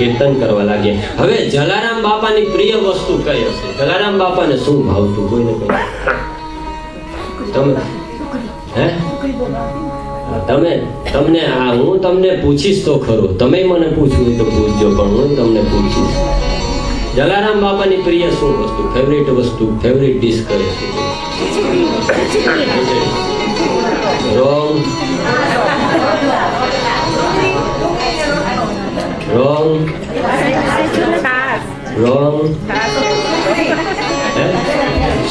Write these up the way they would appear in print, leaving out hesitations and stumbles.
કીર્તન કરવા લાગ્યા. હવે જલારામ બાપાની પ્રિય વસ્તુ કઈ હશે? જલારામ બાપાને શું ભાવતું? કોઈને કઈ તમને હું તમને પૂછીશ તો ખરો, તમે મને પૂછવું હોય તો પૂછજો, પણ હું તમને પૂછીશ જલારામ બાપાની પ્રિય શું વસ્તુ, ફેવરિટ વસ્તુ, ફેવરિટ ડિશ કઈ હતી? રોંગ રોંગ રોંગ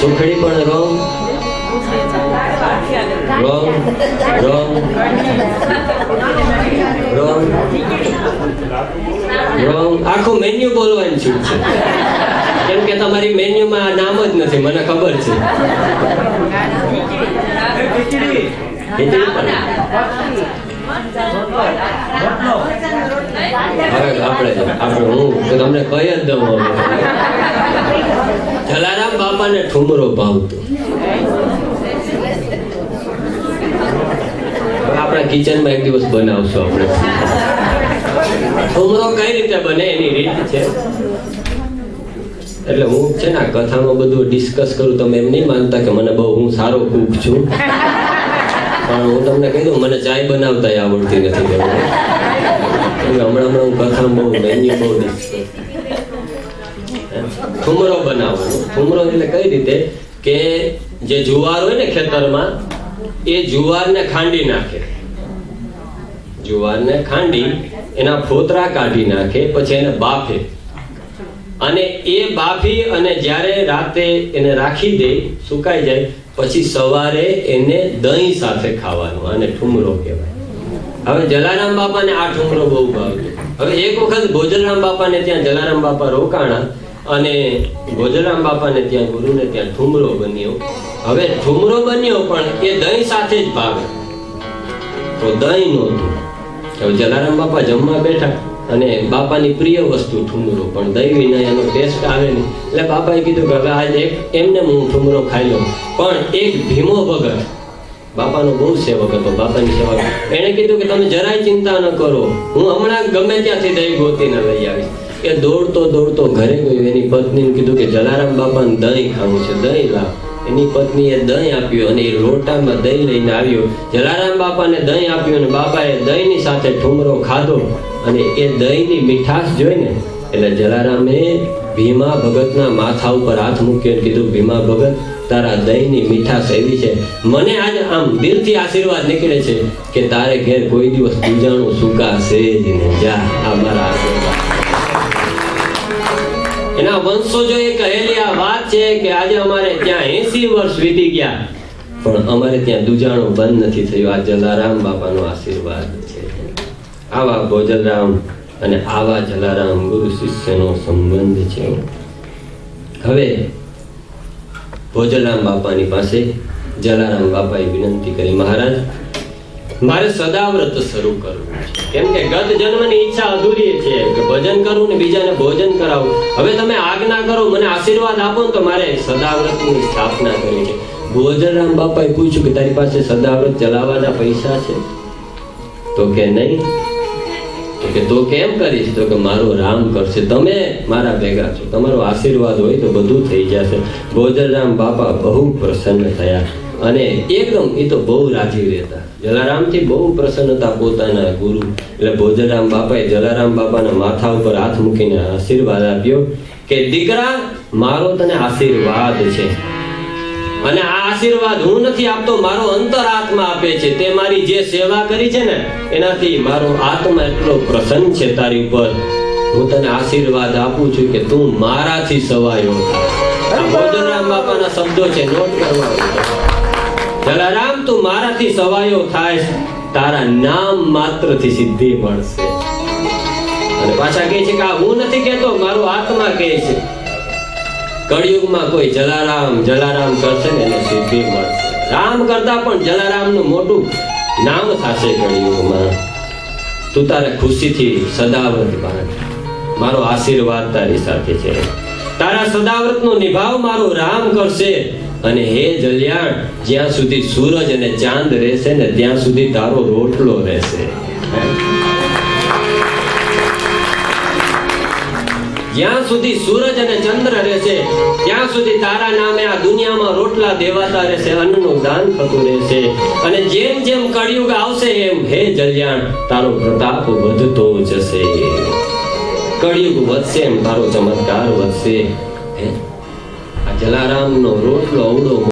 સુખડી પણ wrong wrong wrong wrong wrong. આખું મેન્યુ બોલવાની છૂટ છે, કેમ કે તમારી મેન્યુમાં નામ જ નથી, મને ખબર છે. હું તમને કઈ જ દઉં. જલારામ બાપાને ઠુમરો ભાવતો. આપણા કિચનમાં એક દિવસ બનાવશું આપણે. ઠુમરો કઈ રીતે બને એની રીત છે. એટલે હું છે ને કથામાં બધું ડિસ્કસ કરું. તમે એમ નહીં માનતા કે મને બહુ હું સારો કુક છું, પણ હું તમને કહી દઉં મને ચાય બનાવતા આવડતી નથી. હમણાં હું કથામાં બહુ મેન્યુ બહુ ડિસ્કસ. ઠુમરો બનાવવાનો. ઠુમરો એટલે કઈ રીતે કે જે જુવાર હોય ને ખેતરમાં, એ જુવારને ખાંડી નાખે. જુવારને ખાંડી એના ફોતરા કાઢી નાખે, પછી એને બાફે, અને એ બાફી અને જ્યારે રાતે એને રાખી દે, સુકાઈ જાય, પછી સવારે એને દહીં સાથે ખાવાનું. આને ઠુમરો કહેવાય. હવે જલારામ બાપાને આ ઠુમરો બહુ ભાવતો. હવે એક વખત ભોજરામ બાપાને ત્યાં જલારામ બાપા રોકાણા, અને ભોજરામ બાપાને ત્યાં ગુરુને ત્યાં ઠુમરો બન્યો. હવે ઠુમરો બન્યો પણ એ દહીં સાથે જ ભાવે, તો દહીં નહોતું. હવે જલારામ બાપા જમવા બેઠા, અને બાપાની પ્રિય વસ્તુ ઠુમરો, પણ દહીં વિના એનો ટેસ્ટ આવે નહીં. એટલે બાપાએ કીધું કે હવે આજે એમને હું ઠુમરો ખાઈ લઉં. પણ એક ભીમો ભગત, બાપાનો બહુ સેવક હતો, બાપાની સેવા, એને કીધું કે તમે જરાય ચિંતા ન કરો, હું હમણાં ગમે ત્યાંથી દહીં ગોતીને લઈ આવીશ. એ દોડતો દોડતો ઘરે ગયો. એની પત્નીને કીધું કે જલારામ બાપાને દહીં ખાવું છે, દહીં લાવ. એની પત્નીએ દહીં આપ્યું, અને એ લોટામાં દહીં લઈને આવ્યો. જલારામ બાપાને દહીં આપ્યું, અને બાપાએ દહીંની સાથે ઠુમરો ખાધો. અને એ દહીંની મીઠાશ જોઈને એટલે જલારામે ભીમા ભગતના માથા ઉપર હાથ મૂક્યો અને કીધું, ભીમા ભગત, તારા દહીંની મીઠાશ એવી છે, મને આજ આમ દિલથી આશીર્વાદ નીકળે છે કે તારે ઘેર કોઈ દિવસ દૂજાણું સુકાશે જ નહીં. જા, આ મારા આશીર્વાદ. એના વંશજોએ કહેલી આ વાત છે કે આજે અમારે ત્યાં 80 વર્ષ વીતી ગયા, પણ અમારે ત્યાં દૂજાણું બંધ નથી થયું. આ જલારામ બાપાનો આશીર્વાદ છે. આવા ભોજરામ અને આવા જલારામ ગુરુ શિષ્યનો સંબંધ છે. હવે ભોજરામ બાપાની પાસે જલારામ બાપાએ વિનંતી કરી, મહારાજ, મારે સદાવ્રત શરૂ કરવું છે, કેમ કે ગત જન્મની ઈચ્છા અધૂરી છે કે ભજન કરું ને બીજાને ભોજન કરાવું. હવે તમે આજ્ઞા કરો, મને આશીર્વાદ આપો ને તો મારે સદાવ્રતની સ્થાપના કરવી છે. ભોજરામ બાપાએ પૂછ્યું કે તારી પાસે સદાવ્રત ચલાવવાના પૈસા છે? તો કે નહીં. તો કે તો કેમ કરીશ? તો કે મારો રામ કરશે, તમે મારા ભેગા છો, તમારો આશીર્વાદ હોય તો બધું થઈ જશે. ભોજરામ બાપા બહુ પ્રસન્ન થયા, અને એકદમ એ તો બહુ રાજી રહેતા. જલારામથી બહુ પ્રસન્નતા પોતાના ગુરુ. એટલે ભોજરામ બાપાએ જલારામ બાપાના માથા ઉપર હાથ મૂકીને આશીર્વાદ આપ્યો કે દીકરા, મારો તને આશીર્વાદ છે, અને આ આશીર્વાદ હું નથી આપતો, મારો અંતરાત્મા આપે છે. તે મારી જે સેવા કરી છે ને, એનાથી મારો આત્મા એટલો પ્રસન્ન છે તારી ઉપર. હું તને આશીર્વાદ આપું છું કે તું મારાથી સવાયો થા. ભોજરામ બાપાના શબ્દો છે, નોટ કરવા. જલારામ, તું મારાથી સવાયો થાય, તારા નામ માત્રથી સિદ્ધિ મળશે. અને પાછા કહે છે કે આ હું નથી કહેતો, મારો આત્મા કહે છે. કળિયુગમાં કોઈ જલારામ જલારામ કરશે ને એને સિદ્ધિ મળશે. રામ કરતા પણ જલારામનું મોટું નામ થશે કળિયુગમાં. તું તારે ખુશીથી સદાવ્રત બાંધ, મારો આશીર્વાદ તારી સાથે છે. તારા સદાવ્રતનો નિભાવ મારો રામ કરશે. અને હે જલ્યાણ, જ્યાં સુધી સૂરજ અને ચાંદ રહેશે ને ત્યાં સુધી તારો રોટલો રહેશે. જ્યાં સુધી સૂરજ અને ચંદ્ર રહેશે ત્યાં સુધી તારા નામે આ દુનિયામાં રોટલા દેવાતા રહેશે, અન્નનું દાન થતું રહેશે. અને જેમ જેમ કળિયુગ આવશે એમ હે જલ્યાણ તારો પ્રતાપ વધતો જશે. કળિયુગ વધશે એમ તારો ચમત્કાર વધશે. આ જલારામનો રોટલો અવળો